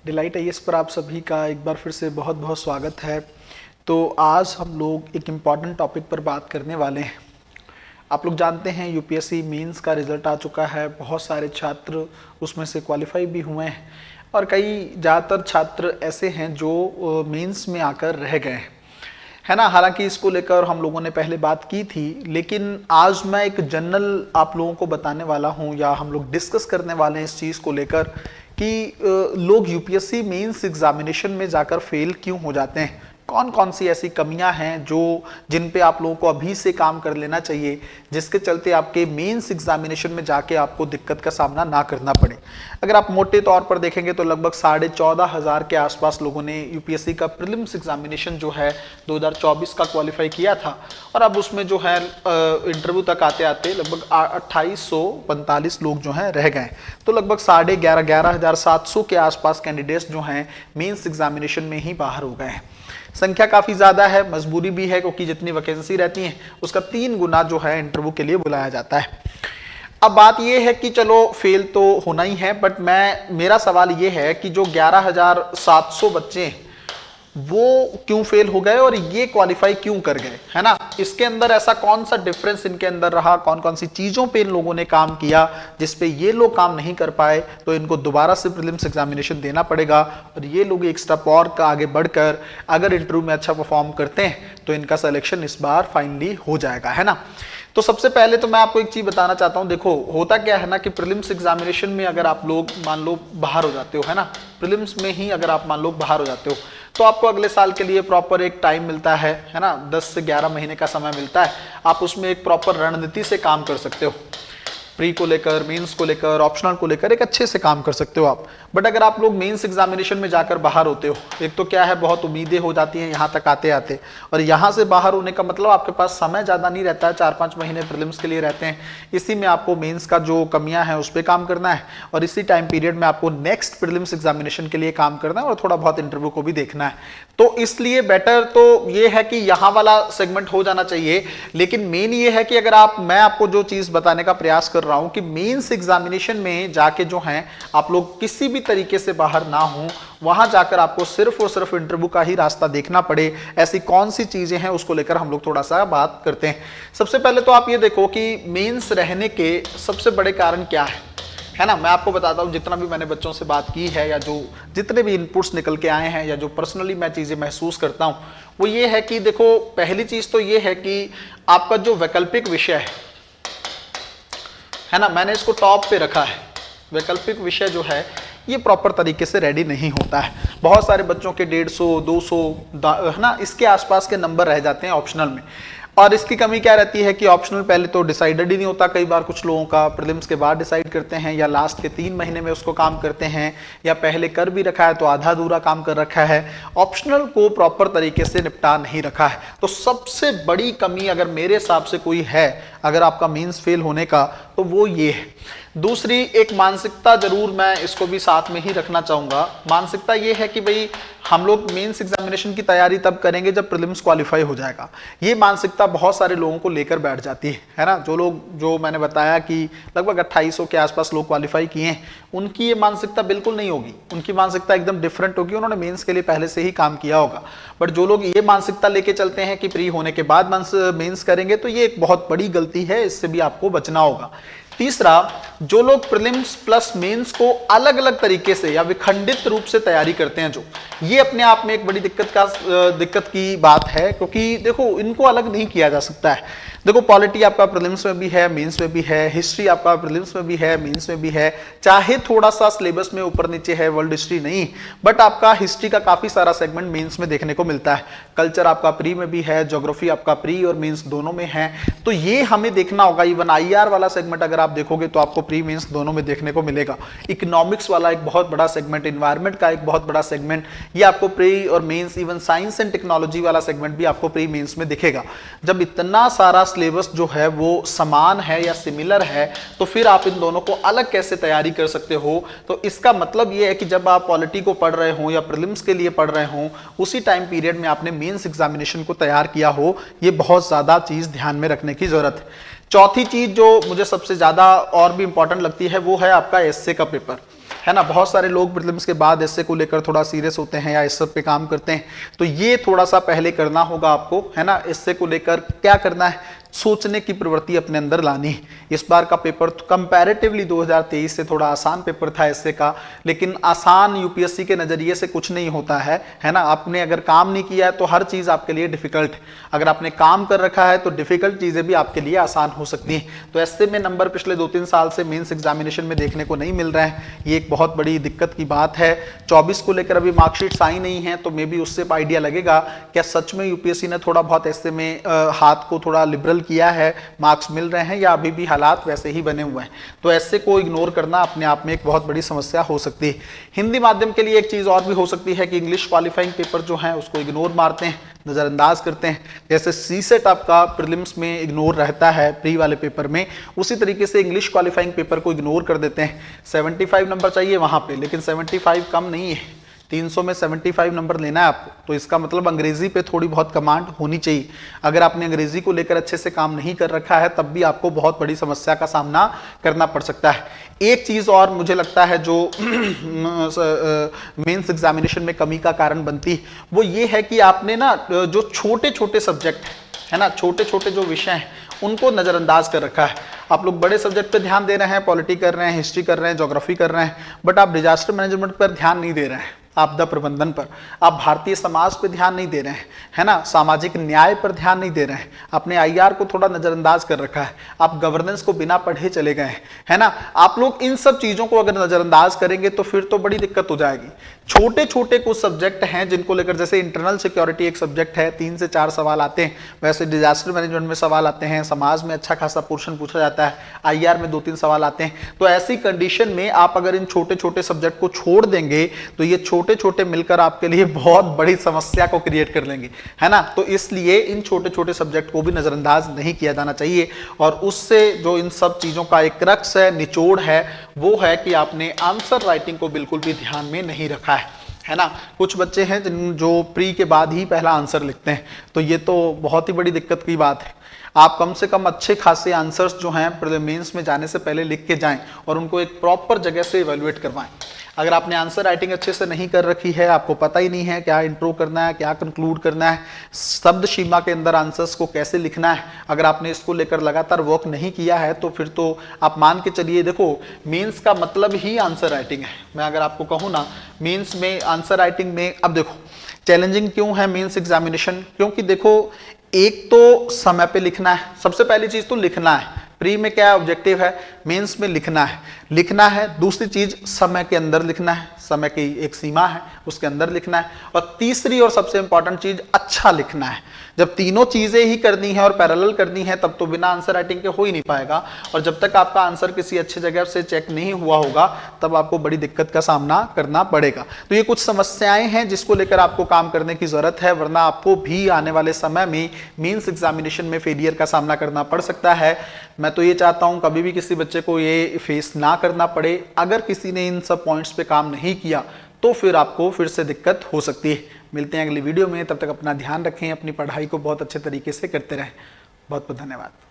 Delight IAS पर आप सभी का एक बार फिर से बहुत बहुत स्वागत है। तो आज हम लोग एक इम्पॉर्टेंट टॉपिक पर बात करने वाले हैं। आप लोग जानते हैं यूपीएससी मेंस का रिज़ल्ट आ चुका है। बहुत सारे छात्र उसमें से क्वालिफाई भी हुए हैं और कई ज़्यादातर छात्र ऐसे हैं जो मेंस में आकर रह गए हैं, है ना। हालांकि इसको लेकर हम लोगों ने पहले बात की थी, लेकिन आज मैं एक जनरल आप लोगों को बताने वाला हूं या हम लोग डिस्कस करने वाले हैं इस चीज़ को लेकर कि लोग यूपीएससी मेंस एग्जामिनेशन में जाकर फेल क्यों हो जाते हैं। कौन कौन सी ऐसी कमियां हैं जिन पे आप लोगों को अभी से काम कर लेना चाहिए, जिसके चलते आपके मेंस एग्जामिनेशन में जाके आपको दिक्कत का सामना ना करना पड़े। अगर आप मोटे तौर पर देखेंगे तो लगभग 14,500 के आसपास लोगों ने यूपीएससी का प्रीलिम्स एग्जामिनेशन जो है 2024 का क्वालिफाई किया था और अब उसमें जो है इंटरव्यू तक आते आते लगभग 2845 लोग जो हैं रह गए। तो लगभग 11,700 के आसपास कैंडिडेट्स जो हैं मेंस एग्जामिनेशन में ही बाहर हो गए हैं। संख्या काफी ज्यादा है, मजबूरी भी है, क्योंकि जितनी वैकेंसी रहती है उसका 3 गुना जो है इंटरव्यू के लिए बुलाया जाता है। अब बात यह है कि चलो फेल तो होना ही है, बट मेरा सवाल ये है कि जो 11,700 बच्चे हैं वो क्यों फेल हो गए और ये क्वालिफाई क्यों कर गए, है ना। इसके अंदर ऐसा कौन सा डिफरेंस इनके अंदर रहा, कौन कौन सी चीजों पे इन लोगों ने काम किया जिसपे ये लोग काम नहीं कर पाए, तो इनको दोबारा से प्रीलिम्स एग्जामिनेशन देना पड़ेगा और ये लोग एक स्टेप और आगे बढ़कर अगर इंटरव्यू में अच्छा परफॉर्म करते हैं तो इनका सिलेक्शन इस बार फाइनली हो जाएगा, है ना। तो सबसे पहले तो मैं आपको एक चीज बताना चाहता हूं। देखो होता क्या है ना कि प्रीलिम्स एग्जामिनेशन में अगर आप लोग मान लो बाहर हो जाते हो, है ना, प्रीलिम्स में ही अगर आप मान लो बाहर हो जाते हो तो आपको अगले साल के लिए प्रॉपर एक टाइम मिलता है ना, 10 से 11 महीने का समय मिलता है। आप उसमें एक प्रॉपर रणनीति से काम कर सकते हो, प्री को लेकर, मेंस को लेकर, ऑप्शनल को लेकर एक अच्छे से काम कर सकते हो आप। बट अगर आप लोग मेंस एग्जामिनेशन में जाकर बाहर होते हो, एक तो क्या है बहुत उम्मीदें हो जाती हैं यहाँ तक आते आते, और यहाँ से बाहर होने का मतलब आपके पास समय ज़्यादा नहीं रहता है, 4-5 महीने प्रीलिम्स के लिए रहते हैं। इसी में आपको मेंस का जो कमियां हैं उस पर काम करना है और इसी टाइम पीरियड में आपको नेक्स्ट प्रीलिम्स एग्जामिनेशन के लिए काम करना है और थोड़ा बहुत इंटरव्यू को भी देखना है। तो इसलिए बेटर तो ये है कि यहाँ वाला सेगमेंट हो जाना चाहिए। लेकिन मेन ये है कि अगर मैं आपको जो चीज़ बताने का प्रयास कर रहा हूं कि मेंस एग्जामिनेशन में जाके जो हैं आप लोग किसी भी तरीके से बाहर ना हो, वहां जाकर आपको सिर्फ और सिर्फ इंटरव्यू का ही रास्ता देखना पड़े, ऐसी कौन सी चीजें हैं उसको लेकर हम लोग थोड़ा सा बात करते हैं। सबसे पहले तो आप ये देखो कि मेंस रहने के सबसे बड़े कारण क्या है ना। मैं आपको बताता हूँ, जितना भी मैंने बच्चों से बात की है या जो जितने भी इनपुट्स निकल के आए हैं या जो पर्सनली मैं चीज़ें महसूस करता हूँ वो ये है कि देखो पहली चीज़ तो ये है कि आपका जो वैकल्पिक विषय है ना, मैंने इसको टॉप पे रखा है। वैकल्पिक विषय जो है ये प्रॉपर तरीके से रेडी नहीं होता है। बहुत सारे बच्चों के 150, 200 है ना, इसके आसपास के नंबर रह जाते हैं ऑप्शनल में। और इसकी कमी क्या रहती है कि ऑप्शनल पहले तो डिसाइडेड ही नहीं होता, कई बार कुछ लोगों का प्रीलिम्स के बाद डिसाइड करते हैं या लास्ट के 3 महीने में उसको काम करते हैं, या पहले कर भी रखा है तो आधा अधूरा काम कर रखा है, ऑप्शनल को प्रॉपर तरीके से निपटा नहीं रखा है। तो सबसे बड़ी कमी अगर मेरे हिसाब से कोई है अगर आपका मेंस फेल होने का तो वो ये है। दूसरी एक मानसिकता जरूर मैं इसको भी साथ में ही रखना चाहूँगा। मानसिकता ये है कि भाई हम लोग मेंस एग्जामिनेशन की तैयारी तब करेंगे जब प्रीलिम्स क्वालिफाई हो जाएगा। ये मानसिकता बहुत सारे लोगों को लेकर बैठ जाती है ना। जो मैंने बताया कि लगभग 2800 के आसपास लोग क्वालिफाई किए हैं, उनकी ये मानसिकता बिल्कुल नहीं होगी। उनकी मानसिकता एकदम डिफरेंट होगी, उन्होंने मेंस के लिए पहले से ही काम किया होगा। बट जो लोग ये मानसिकता लेके चलते हैं कि प्री होने के बाद मेंस करेंगे, तो ये एक बहुत बड़ी गलती है, इससे भी आपको बचना होगा। तीसरा, जो लोग प्रीलिम्स प्लस मेंस को अलग अलग तरीके से या विखंडित रूप से तैयारी करते हैं, जो ये अपने आप में एक बड़ी दिक्कत की बात है, क्योंकि देखो इनको अलग नहीं किया जा सकता है। देखो पॉलिटी आपका प्रीलिम्स में भी है, मेंस में भी है, हिस्ट्री आपका प्रीलिम्स में भी है, मेंस में भी है, चाहे थोड़ा सा सिलेबस में ऊपर नीचे है, वर्ल्ड हिस्ट्री नहीं, बट आपका हिस्ट्री का काफी सारा सेगमेंट मेंस में देखने को मिलता है। कल्चर आपका प्री में भी है, ज्योग्राफी आपका प्री और मेंस दोनों में है, तो ये हमें देखना होगा। इवन आईआर वाला सेगमेंट अगर आप देखोगे तो आपको प्री मेंस दोनों में देखने को मिलेगा। इकोनॉमिक्स वाला एक बहुत बड़ा सेगमेंट, इन्वायरमेंट का एक बहुत बड़ा सेगमेंट, ये आपको प्री और mains, even science and technology वाला सेगमेंट भी आपको प्री मेंस में दिखेगा। जब इतना सारा सिलेबस जो है वो समान है या सिमिलर है, तो फिर आप इन दोनों को अलग कैसे तैयारी कर सकते हो। तो इसका मतलब ये है कि जब आप पॉलिटी को पढ़ रहे हो या प्रीलिम्स के लिए पढ़ रहे हो, उसी टाइम पीरियड में आपने मेंस एग्जामिनेशन को तैयार किया हो, ये बहुत ज्यादा चीज ध्यान में रखने की जरूरत है। चौथी चीज जो मुझे सबसे ज्यादा और भी इंपॉर्टेंट लगती है वो है आपका एस्से का पेपर, है ना। बहुत सारे लोग प्रीलिम्स के बाद एसए को लेकर थोड़ा सीरियस होते हैं या इस सब पे काम करते हैं, तो ये थोड़ा सा पहले करना होगा आपको, है ना। एसए को लेकर क्या करना है, सोचने की प्रवृत्ति अपने अंदर लानी। इस बार का पेपर कंपैरेटिवली 2023 से थोड़ा आसान पेपर था एसए का, लेकिन आसान यूपीएससी के नजरिए से कुछ नहीं होता है ना। आपने अगर काम नहीं किया है तो हर चीज आपके लिए डिफिकल्ट, अगर आपने काम कर रखा है तो डिफिकल्ट चीजें भी आपके लिए आसान हो सकती हैं। तो एसए में नंबर पिछले 2-3 साल से मेंस एग्जामिनेशन में देखने को नहीं मिल रहे हैं, ये एक बहुत बड़ी दिक्कत की बात है। 24 को लेकर अभी मार्कशीट्स आई नहीं है, तो मे बी उससे आइडिया लगेगा क्या सच में यूपीएससी ने थोड़ा बहुत एसए में हाथ को थोड़ा लिबरल किया है, मार्क्स मिल रहे हैं, या अभी भी हालात वैसे ही बने हुए हैं। तो ऐसे को इग्नोर करना अपने आप में एक बहुत बड़ी समस्या हो सकती है। हिंदी माध्यम के लिए एक चीज और भी हो सकती है कि इंग्लिश क्वालिफाइंग पेपर जो है उसको इग्नोर मारते हैं, नजरअंदाज करते हैं। जैसे सीसेट आपका प्रीलिम्स में इग्नोर रहता है प्री वाले पेपर में, उसी तरीके से इंग्लिश क्वालिफाइंग पेपर को इग्नोर कर देते हैं। 75 नंबर चाहिए वहां पे, लेकिन 75 कम नहीं है, 300 में 75 नंबर लेना है आपको। तो इसका मतलब अंग्रेजी पे थोड़ी बहुत कमांड होनी चाहिए। अगर आपने अंग्रेजी को लेकर अच्छे से काम नहीं कर रखा है, तब भी आपको बहुत बड़ी समस्या का सामना करना पड़ सकता है। एक चीज और मुझे लगता है जो मेंस एग्जामिनेशन में कमी का कारण बनती है, वो ये है कि आपने ना जो छोटे छोटे सब्जेक्ट है ना, छोटे छोटे जो विषय हैं उनको नजरअंदाज कर रखा है। आप लोग बड़े सब्जेक्ट पे ध्यान दे रहे हैं, पॉलिटी कर रहे हैं, हिस्ट्री कर रहे हैं, ज्योग्राफी कर रहे हैं, बट आप डिजास्टर मैनेजमेंट पर ध्यान नहीं दे रहे हैं, आपदा प्रबंधन पर, आप भारतीय समाज पे ध्यान नहीं दे रहे हैं, है ना, सामाजिक न्याय पर ध्यान नहीं दे रहे हैं, आपने आईआर को थोड़ा नजरअंदाज कर रखा है, आप गवर्नेंस को बिना पढ़े चले गए हैं, है ना। आप लोग इन सब चीजों को अगर नजरअंदाज करेंगे तो फिर तो बड़ी दिक्कत हो जाएगी। छोटे छोटे कुछ सब्जेक्ट हैं जिनको लेकर, जैसे इंटरनल सिक्योरिटी एक सब्जेक्ट है, 3 से 4 सवाल आते हैं, वैसे डिजास्टर मैनेजमेंट में सवाल आते हैं, समाज में अच्छा खासा पोर्शन पूछा जाता है, आईआर में 2-3 सवाल आते हैं। तो ऐसी कंडीशन में आप अगर इन छोटे छोटे सब्जेक्ट को छोड़ देंगे तो ये छोटे छोटे मिलकर आपके लिए बहुत बड़ी समस्या को क्रिएट कर लेंगे, है ना। तो इसलिए इन छोटे छोटे सब्जेक्ट को भी नजरअंदाज नहीं किया जाना चाहिए। और उससे जो इन सब चीजों का एक क्रक्स है, निचोड़ है, वो है कि आपने आंसर राइटिंग को बिल्कुल भी ध्यान में नहीं रखा है ना। कुछ बच्चे हैं जो प्री के बाद ही पहला आंसर लिखते हैं, तो ये तो बहुत ही बड़ी दिक्कत की बात है। आप कम से कम अच्छे खासे आंसर्स जो हैं मेंस में जाने से पहले लिख के जाएं और उनको एक प्रॉपर जगह से इवैल्यूएट करवाएं। अगर आपने आंसर राइटिंग अच्छे से नहीं कर रखी है, आपको पता ही नहीं है क्या इंट्रो करना है, क्या कंक्लूड करना है, शब्द सीमा के अंदर आंसर्स को कैसे लिखना है, अगर आपने इसको लेकर लगातार वर्क नहीं किया है तो फिर तो आप मान के चलिए, देखो मेंस का मतलब ही आंसर राइटिंग है। मैं अगर आपको कहूँ ना, मेंस में आंसर राइटिंग में, अब देखो चैलेंजिंग क्यों है मेंस एग्जामिनेशन, क्योंकि देखो एक तो समय पे लिखना है, सबसे पहली चीज तो लिखना है। प्री में क्या ऑब्जेक्टिव है, मेंस में लिखना है। दूसरी चीज समय के अंदर लिखना है, समय की एक सीमा है उसके अंदर लिखना है। और तीसरी और सबसे इंपॉर्टेंट चीज अच्छा लिखना है। जब तीनों चीजें ही करनी है और पैरेलल करनी है तब तो बिना आंसर राइटिंग के हो ही नहीं पाएगा। और जब तक आपका आंसर किसी अच्छे जगह से चेक नहीं हुआ होगा तब आपको बड़ी दिक्कत का सामना करना पड़ेगा। तो ये कुछ समस्याएं हैं जिसको लेकर आपको काम करने की जरूरत है, वरना आपको भी आने वाले समय में मेंस एग्जामिनेशन में फेलियर का सामना करना पड़ सकता है। मैं तो ये चाहता हूं कभी भी किसी बच्चे को ये फेस ना करना पड़े। अगर किसी ने इन सब पॉइंट्स पे काम नहीं किया तो फिर आपको फिर से दिक्कत हो सकती है। मिलते हैं अगली वीडियो में, तब तक अपना ध्यान रखें, अपनी पढ़ाई को बहुत अच्छे तरीके से करते रहें। बहुत बहुत धन्यवाद।